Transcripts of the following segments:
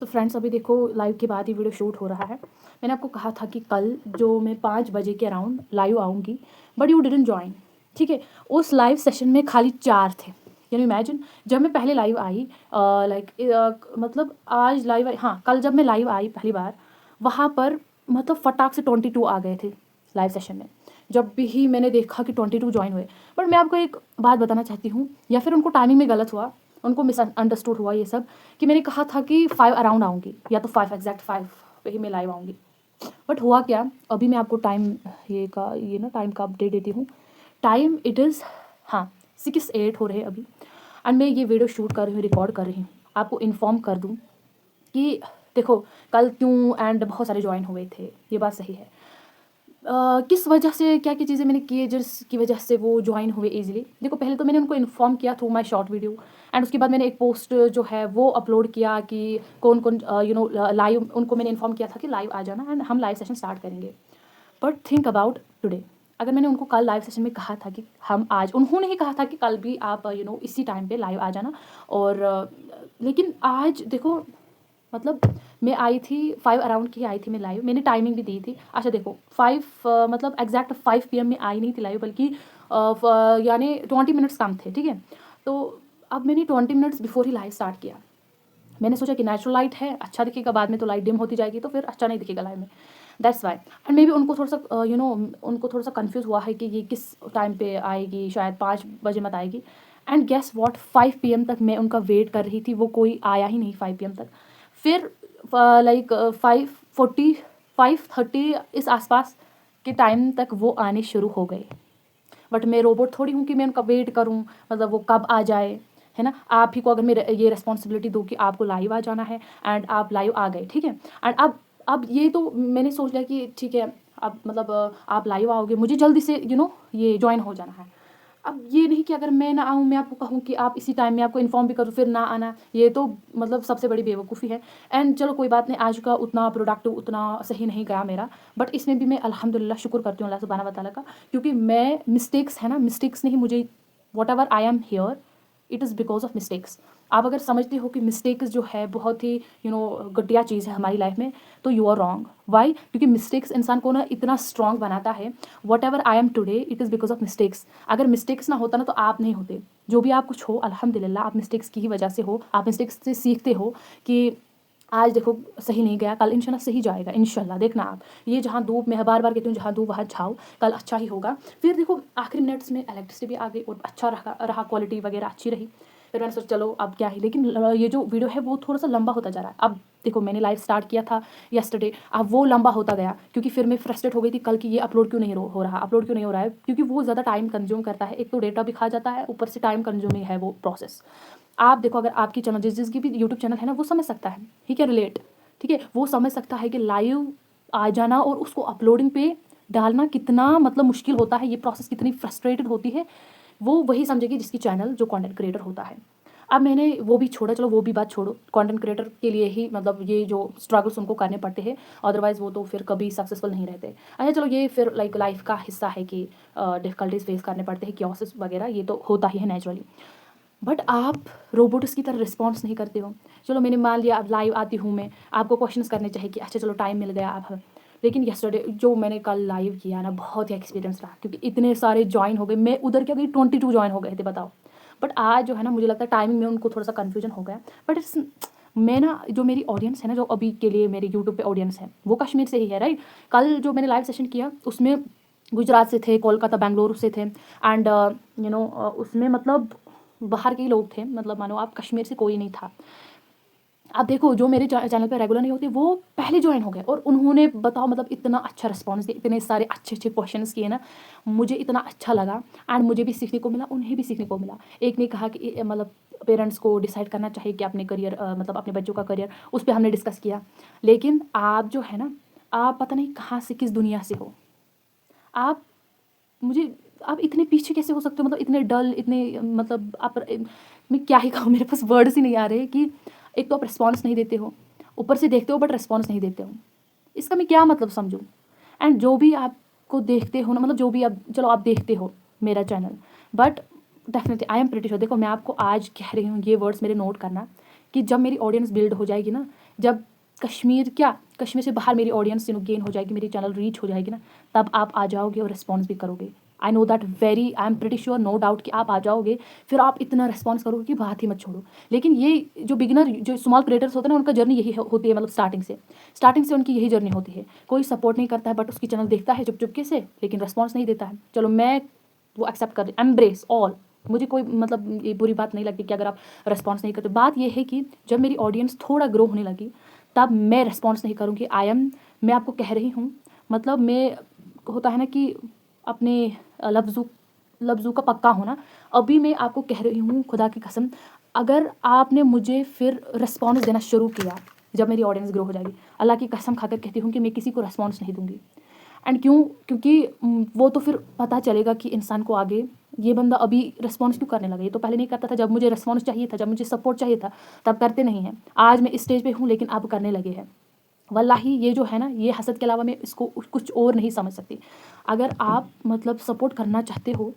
तो फ्रेंड्स अभी देखो लाइव के बाद ही वीडियो शूट हो रहा है। मैंने आपको कहा था कि कल जो मैं 5 बजे के अराउंड लाइव आऊँगी, बट यू डिडंट जॉइन। ठीक है, उस लाइव सेशन में खाली 4 थे। Can you imagine? जब मैं पहले लाइव आई मतलब आज लाइव आई, हाँ कल जब मैं लाइव आई पहली बार, वहाँ पर मतलब फटाक से 22 आ गए थे लाइव सेशन में। जब भी ही मैंने देखा कि 22 जॉइन हुए। बट मैं आपको एक बात बताना चाहती हूँ, या फिर उनको टाइमिंग में गलत हुआ, उनको मिसअंडरस्टूड हुआ ये सब, कि मैंने कहा था कि 5 अराउंड आऊँगी, या तो 5 एग्जैक्ट 5 पे ही मैं लाइव आऊँगी। बट हुआ क्या, अभी मैं आपको टाइम ये ना टाइम का अपडेट देती हूँ। टाइम इट इज़, हाँ 6:08 हो रहे हैं अभी। एंड मैं ये वीडियो शूट कर रही हूँ, रिकॉर्ड कर रही हूँ। आपको इन्फॉर्म कर दूँ कि देखो कल क्यों एंड बहुत सारे ज्वाइन हुए थे, ये बात सही है। किस वजह से क्या क्या चीज़ें मैंने की है जिसकी वजह से वो ज्वाइन हुए इजीली। देखो पहले तो मैंने उनको इन्फॉर्म किया through my short video, and उसके बाद मैंने एक पोस्ट जो है वो अपलोड किया कि कौन कौन लाइव, उनको मैंने इन्फॉर्म किया था कि लाइव आ जाना एंड हम लाइव सेशन स्टार्ट करेंगे। बट थिंक अबाउट टुडे, अगर मैंने उनको कल लाइव सेशन में कहा था कि हम आज, उन्होंने ही कहा था कि कल भी आप इसी टाइम पे लाइव आ जाना, और लेकिन आज देखो मतलब मैं आई थी 5 अराउंड की आई थी मैं लाइव, मैंने टाइमिंग भी दी थी। अच्छा देखो 5 मतलब एग्जैक्ट 5 PM में आई नहीं थी लाइव, बल्कि यानी 20 मिनट्स कम थे। ठीक है, तो अब मैंने 20 minutes before he live start किया। मैंने सोचा कि नेचुरल लाइट है, अच्छा दिखेगा, बाद में तो लाइट डिम होती जाएगी तो फिर अच्छा नहीं दिखेगा लाइव में। That's why. And may be उनको थोड़ा सा उनको थोड़ा सा कन्फ्यूज़ हुआ है कि ये किस टाइम पे आएगी, शायद 5 बजे मत आएगी। एंड गेस वॉट, 5 PM तक मैं उनका वेट कर रही थी, वो कोई आया ही नहीं 5 PM तक। फिर 5:40 5:30 इस आसपास के टाइम तक वो आने शुरू हो गए। बट मैं रोबोट थोड़ी हूँ कि मैं उनका वेट करूँ, मतलब वो कब आ जाए, है ना। आप ही को अगर मैं ये रिस्पॉन्सिबिलिटी दूँ कि आपको लाइव आ जाना है, एंड आप लाइव आ गए, ठीक है। एंड अब ये तो मैंने सोच लिया कि ठीक है, अब मतलब आप लाइव आओगे, मुझे जल्दी से ये ज्वाइन हो जाना है। अब ये नहीं कि अगर मैं ना आऊँ, मैं आपको कहूँ कि आप इसी टाइम में, आपको इन्फॉर्म भी करूँ फिर ना आना, ये तो मतलब सबसे बड़ी बेवकूफ़ी है। एंड चलो कोई बात नहीं, आज का उतना प्रोडक्टिव उतना सही नहीं गया मेरा, बट इसमें भी मैं अल्हम्दुलिल्लाह शुक्र करती हूँ अल्लाह सुब्हाना व तआला का, क्योंकि मैं मिस्टेक्स है ना, मिस्टेक्स ने ही मुझे, what ever I am here, it is because of mistakes. आप अगर समझते हो कि मिस्टेक्स जो है बहुत ही घटिया चीज़ है हमारी लाइफ में, तो यू आर रॉन्ग। वाई? क्योंकि मिस्टेक्स इंसान को ना इतना स्ट्रॉन्ग बनाता है। What ever I am today, it is because of mistakes. अगर मिस्टेक्स ना होता ना तो आप नहीं होते। जो भी आप कुछ हो, अल्हम्दुलिल्लाह आप मिस्टेक्स की ही वजह से हो। आप मिस्टेक्स से सीखते हो कि आज देखो सही नहीं गया, कल इंशाल्लाह सही जाएगा, इंशाल्लाह देखना आप। ये जहाँ धूप में है, बार बार कहती हूँ, जहाँ धूप वहाँ छाओ, कल अच्छा ही होगा। फिर देखो आखिरी मिनट्स में इलेक्ट्रिसिटी भी आ गई और अच्छा रहा क्वालिटी वगैरह अच्छी रही। फिर मैंने सोचा चलो अब क्या है, लेकिन ये जो वीडियो है वो थोड़ा सा लंबा होता जा रहा है। अब देखो मैंने लाइव स्टार्ट किया था यस्टरडे, अब वो लंबा होता गया, क्योंकि फिर मैं फ्रस्ट्रेट हो गई थी कल की, ये अपलोड क्यों नहीं हो रहा, अपलोड क्यों नहीं हो रहा है, क्योंकि वो ज़्यादा टाइम कंज्यूम करता है। एक तो डेटा भी खा जाता है, ऊपर से टाइम कंज्यूमिंग है वो प्रोसेस। आप देखो अगर आपकी चैनल, जिसकी भी यूट्यूब चैनल है ना, वो समझ सकता है, ही कैन रिलेट। ठीक है, वो समझ सकता है कि लाइव आ जाना और उसको अपलोडिंग पे डालना कितना मतलब मुश्किल होता है, ये प्रोसेस कितनी फ्रस्ट्रेटेड होती है, वो वही समझेगी जिसकी चैनल जो कंटेंट क्रिएटर होता है। अब मैंने वो भी छोड़ा, चलो वो भी बात छोड़ो, कंटेंट क्रिएटर के लिए ही मतलब ये जो स्ट्रगल्स उनको करने पड़ते हैं, अदरवाइज़ वो तो फिर कभी सक्सेसफुल नहीं रहते। अच्छा चलो ये फिर लाइफ का हिस्सा है कि डिफ़िकल्टीज फेस करने पड़ते हैं, क्योसेस वगैरह, ये तो होता ही है नेचुरली। बट आप रोबोट्स की तरह रिस्पॉन्स नहीं करते हो। चलो मैंने मान लिया अब लाइव आती हूँ मैं, आपको क्वेश्चंस करने चाहिए कि अच्छा चलो टाइम मिल गया अब। लेकिन यस्टरडे जो मैंने कल लाइव किया ना, बहुत ही एक्सपीरियंस रहा, क्योंकि इतने सारे ज्वाइन हो गए, मैं उधर क्या गई 22 ज्वाइन हो गए थे, बताओ। बट आज जो है ना, मुझे लगता है टाइमिंग में उनको थोड़ा सा कन्फ्यूजन हो गया। बट इट्स, मैं ना जो मेरी ऑडियंस है ना, जो अभी के लिए मेरे यूट्यूब पे ऑडियंस है, वो कश्मीर से ही है, राइट। कल जो मैंने लाइव सेशन किया उसमें गुजरात से थे, कोलकाता बेंगलुरु से थे, एंड उसमें मतलब बाहर के ही लोग थे, मतलब मानो आप कश्मीर से कोई नहीं था। अब देखो जो मेरे चैनल पे रेगुलर नहीं होते वो पहले ज्वाइन हो गए, और उन्होंने बताओ मतलब इतना अच्छा रिस्पॉन्स दिया, इतने सारे अच्छे अच्छे क्वेश्चंस किए ना, मुझे इतना अच्छा लगा, एंड मुझे भी सीखने को मिला, उन्हें भी सीखने को मिला। एक ने कहा कि मतलब पेरेंट्स को डिसाइड करना चाहिए कि अपने करियर मतलब अपने बच्चों का करियर, उस पर हमने डिस्कस किया। लेकिन आप जो है ना, आप पता नहीं कहाँ से, किस दुनिया से हो आप, मुझे, आप इतने पीछे कैसे हो सकते हो, मतलब इतने डल, इतने मतलब आप, मैं क्या ही कहूँ, मेरे पास वर्ड्स ही नहीं आ रहे कि एक तो आप रिस्पॉन्स नहीं देते हो, ऊपर से देखते हो बट रिस्पॉन्स नहीं देते हो, इसका मैं क्या मतलब समझूँ। एंड जो भी आपको देखते हो ना, मतलब जो भी आप, चलो आप देखते हो मेरा channel, but definitely I am pretty sure, देखो मैं आपको आज कह रही हूँ, ये वर्ड्स मेरे नोट करना, कि जब मेरी ऑडियंस बिल्ड हो जाएगी ना, जब कश्मीर से बाहर मेरी ऑडियंस गेन हो जाएगी, मेरी चैनल रीच हो जाएगी ना, तब आप आ जाओगे और रिस्पॉन्स भी करोगे। I know that I am pretty sure, no doubt कि आप आ जाओगे, फिर आप इतना रिस्पॉन्स करोगे कि बात ही मत छोड़ो। लेकिन ये जो बिगिनर, जो स्मॉल क्रिएटर्स होते हैं ना, उनका जर्नी यही होती है, मतलब स्टार्टिंग से उनकी यही जर्नी होती है। कोई सपोर्ट नहीं करता है, बट उसकी चैनल देखता है चुपके से, लेकिन रिस्पॉन्स नहीं देता है। चलो मैं वो एक्सेप्ट कर, एम्ब्रेस ऑल, मुझे कोई मतलब ये बुरी बात नहीं लगती कि अगर आप रिस्पॉन्स नहीं करते। बात ये है कि जब मेरी ऑडियंस थोड़ा ग्रो होने लगी, तब मैं रिस्पॉन्स नहीं करूँगी। मैं आपको कह रही हूँ, मतलब मैं, होता है ना कि अपने लफ्ज़ों का पक्का होना। अभी मैं आपको कह रही हूँ खुदा की कसम, अगर आपने मुझे फिर रिस्पॉन्स देना शुरू किया जब मेरी ऑडियंस ग्रो हो जाएगी, अल्लाह की कसम खाकर कहती हूँ कि मैं किसी को रिस्पॉन्स नहीं दूँगी। एंड क्यों? क्योंकि वो तो फिर पता चलेगा कि इंसान को आगे, ये बंदा अभी रिस्पॉन्स क्यों करने लगा। ये तो पहले नहीं करता था, जब मुझे रिस्पॉन्स चाहिए था, जब मुझे सपोर्ट चाहिए था, तब करते नहीं हैं। आज मैं इस स्टेज पे हूँ, लेकिन अब करने लगे हैं। वल्लाही ये जो है ना, ये हसद के अलावा मैं इसको कुछ और नहीं समझ सकती। अगर आप मतलब सपोर्ट करना चाहते हो,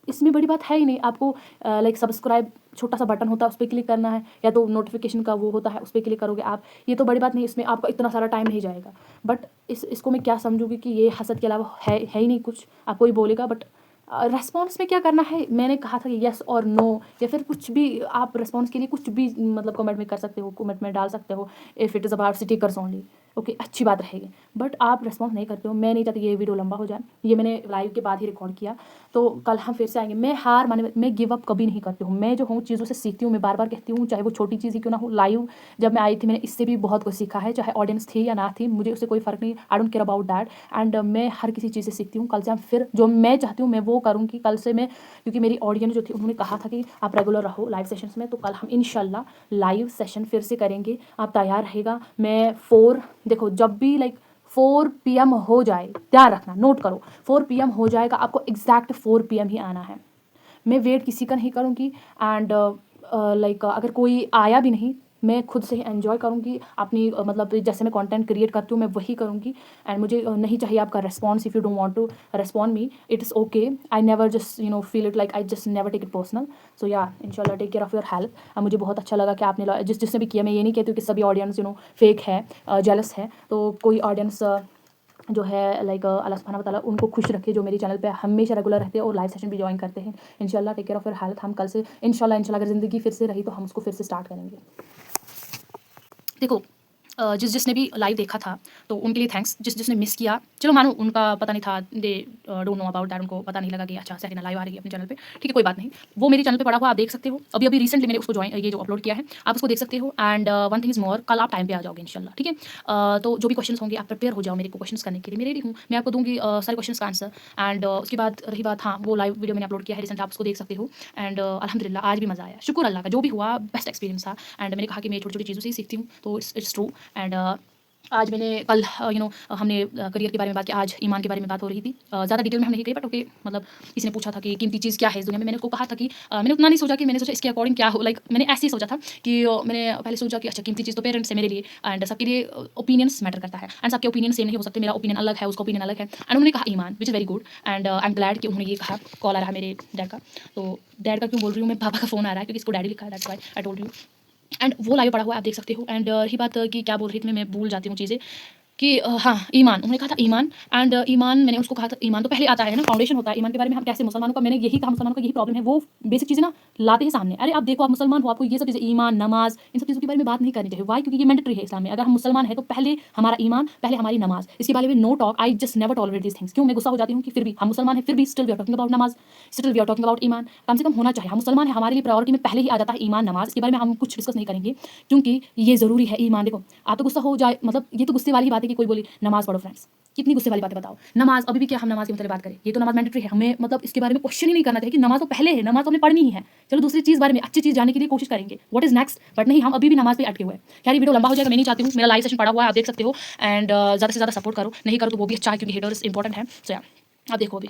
इसमें बड़ी बात है ही नहीं। आपको लाइक सब्सक्राइब, छोटा सा बटन होता है, उस पर क्लिक करना है, या तो नोटिफिकेशन का वो होता है, उस पर क्लिक करोगे आप। ये तो बड़ी बात नहीं, इसमें आपका इतना सारा टाइम नहीं जाएगा। बट इसको मैं क्या समझूंगी कि ये हसद के अलावा है ही नहीं कुछ। आप कोई बोलेगा, बट रेस्पॉन्स में क्या करना है। मैंने कहा था कि येस और नो, या फिर कुछ भी आप रेस्पॉन्स के लिए कुछ भी मतलब कमेंट में कर सकते हो, कमेंट में डाल सकते हो, if it is about stickers only, okay, अच्छी बात रहेगी। बट आप रिस्पॉन्स नहीं करते हो। मैं नहीं चाहती ये वीडियो लंबा हो जाए, ये मैंने लाइव के बाद ही रिकॉर्ड किया, तो कल हम फिर से आएंगे। मैं हार माने, मैं गिव अप कभी नहीं करती हूँ। मैं जो हूँ चीज़ों से सीखती हूँ, मैं बार बार कहती हूँ, चाहे वो छोटी चीज़ ही क्यों ना हो। लाइव जब मैं आई थी, मैंने इससे भी बहुत कुछ सीखा है, चाहे ऑडियंस थी या ना थी, मुझे उससे कोई फ़र्क नहीं, I don't care about that. And मैं हर किसी चीज़ से सीखती हूँ। कल से हम फिर जो मैं चाहती हूँ मैं वो करूँगी। कल से मैं, क्योंकि मेरी ऑडियंस जो थी उन्होंने कहा था कि आप रेगुलर रहो लाइव सेशंस में, तो कल हम इंशाल्लाह लाइव सेशन फिर से करेंगे। आप तैयार रहेगा। मैं देखो, जब भी लाइक 4 PM हो जाए, ध्यान रखना, नोट करो, 4 PM हो जाएगा, आपको एग्जैक्ट 4 PM ही आना है। मैं वेट किसी का नहीं करूँगी। एंड लाइक अगर कोई आया भी नहीं, मैं खुद से ही एन्जॉय करूँगी अपनी मतलब जैसे मैं कंटेंट क्रिएट करती हूँ मैं वही करूँगी। एंड मुझे नहीं चाहिए आपका response. If you don't want to respond me, it is okay. I never just feel it like, I just never take it personal. So या इंशाल्लाह take care of your health. मुझे बहुत अच्छा लगा कि आपने जिसने भी किया। मैं ये नहीं कहती हूँ कि सभी ऑडियंस फेक है, जेलस है। तो कोई ऑडियंस जो है लाइक अल्लाह सुब्हानहू व तआला उनको खुश रखे, जो मेरी चैनल पे हमेशा रेगुलर रहते हैं और लाइव सेशन भी ज्वाइन करते हैं। इंशाल्लाह take care of your health. हम कल से इंशाल्लाह अगर ज़िंदगी फिर से रही तो हम उसको फिर से स्टार्ट करेंगे। देखो, जिसने भी लाइव देखा था तो उनके लिए थैंक्स। जिसने मिस किया, चलो मानो उनका पता नहीं था, they don't know about that, उनको पता नहीं लगा कि अच्छा सरीना लाइव आ रही है अपने चैनल पे, ठीक है, कोई बात नहीं। वो मेरे चैनल पे पड़ा हुआ आप देख सकते हो। अभी रिसेंटली मैंने उसको ये जो अपलोड किया है, आप उसको देख सकते हो। And one thing is more, कल आप टाइम पे आ जाओगे इंशाल्लाह, ठीक है। तो जो भी क्वेश्चन होंगे आप प्रिपेयर हो जाओ मेरे को क्वेश्चन करने के लिए। मैं रेडी हूँ, मैं आपको दूँगी सारे क्वेश्चन का आंसर। एंड उसके बाद रही बात, हाँ, वो लाइव वीडियो मैंने अपलोड किया है रिसेंट, आप उसको देख सकते हो। एंड अल्हम्दुलिल्लाह आज भी मज़ा आया, शुक्र अल्लाह का, जो भी हुआ बेस्ट एक्सपीरियंस था। एंड मैंने कहा कि मैं छोटी छोटी चीज़ों से ही सीखती हूँ, तो इट्स ट्रू। एंड आज मैंने कल हमने करियर के बारे में बात की, आज ईमान के बारे में बात हो रही थी। ज़्यादा डिटेल में हम नहीं गए, बट ओके, मतलब किसी ने पूछा था कि कीमती चीज़ क्या है इस दुनिया में। मैंने उसको कहा था कि मैंने उतना नहीं सोचा कि, मैंने सोचा इसके अकॉर्डिंग क्या हो, लाइक मैंने ऐसे ही सोचा था कि मैंने पहले सोचा कि अच्छा कीमती चीज़ तो पेरेंट्स है मेरे लिए। एंड सबके लिए ओपिनियंस मैटर करता है, एंड सबके ओपिनियन सेम नहीं हो सकते। मेरा ओपिनियन अलग है, उसका ओपिनियन अलग है। एंड उन्होंने कहा ईमान, which is very good. And I am glad कि उन्होंने ये कहा। कॉल आ रहा है मेरे डैड का, तो डैड का क्यों बोल रही हूँ मैं, पापा का फ़ोन आ रहा है क्योंकि इसको डैडी लिखा है, that's why I told you. And वो लाइव पड़ा हुआ है, आप देख सकते हो। एंड रही बात कि क्या बोल रही थी मैं भूल जाती हूँ चीज़ें, कि हाँ, ईमान, उन्होंने कहा था ईमान। एंड ईमान, मैंने उसको कहा था ईमान तो पहले आता है ना, फाउंडेशन होता है ईमान के बारे में। हम कैसे मुसलमानों का, मैंने यही कहा मुसलमानों का यही प्रॉब्लम है, वो बेसिक चीज़ें ना लाते हैं सामने। अरे आप देखो, आप मुसलमान हो, आपको ये सब चीज़ें, ईमान, नमाज, इन सब चीज़ों के बारे में बात नहीं करनी चाहिए। वाई? क्योंकि ये मैंडेटरी है इस्लाम में। अगर हम मुसलमान है तो पहले हमारा ईमान, पहले हमारी नमाज, इसके बारे में no talk. I just never tolerate this things. क्यों? मैं गुस्सा हो जाती हूँ कि फिर भी हम मुसलमान हैं, फिर भी still we are talking about नमाज, still we are talking about ईमान। कम से कम होना चाहिए, हम मुसलमान हैं, हमारे लिए प्रायोरिटी में पहले ही आ जाता है ईमान, नमाज। इसके बारे में हम कुछ डिस्कस नहीं करेंगे क्योंकि ये ज़रूरी है। ईमान, देखो आप तो गुस्सा हो जाए, मतलब ये तो गुस्से वाली ही बात है कि कोई बोले नमाज पढ़ो। फ्रेंड्स, कितनी गुस्से वाली बातें बताओ। नमाज, अभी भी क्या हम नमाज के मतलब बात करें, ये तो नमाज मैंडेटरी है, हमें मतलब इसके बारे में क्वेश्चन ही नहीं करना चाहिए कि नमाज तो पहले है, नमाज तो हमें पढ़नी ही है। चलो दूसरी चीज़ बारे में, अच्छी चीज़ जानने के लिए कोशिश करेंगे, व्हाट इज नेक्स्ट। बट नहीं, हम अभी भी नमाज पे अटके हुए हैं। यार ये वीडियो लंबा हो जाएगा, मैं नहीं चाहती हूँ। मेरा लाइव सेशन पड़ा हुआ है, आप देख सकते हो। एंड ज़्यादा से ज़्यादा सपोर्ट करो, नहीं करो तो वो भी अच्छा है क्योंकि हेटर्स इंपॉर्टेंट है। सो आप देखो अभी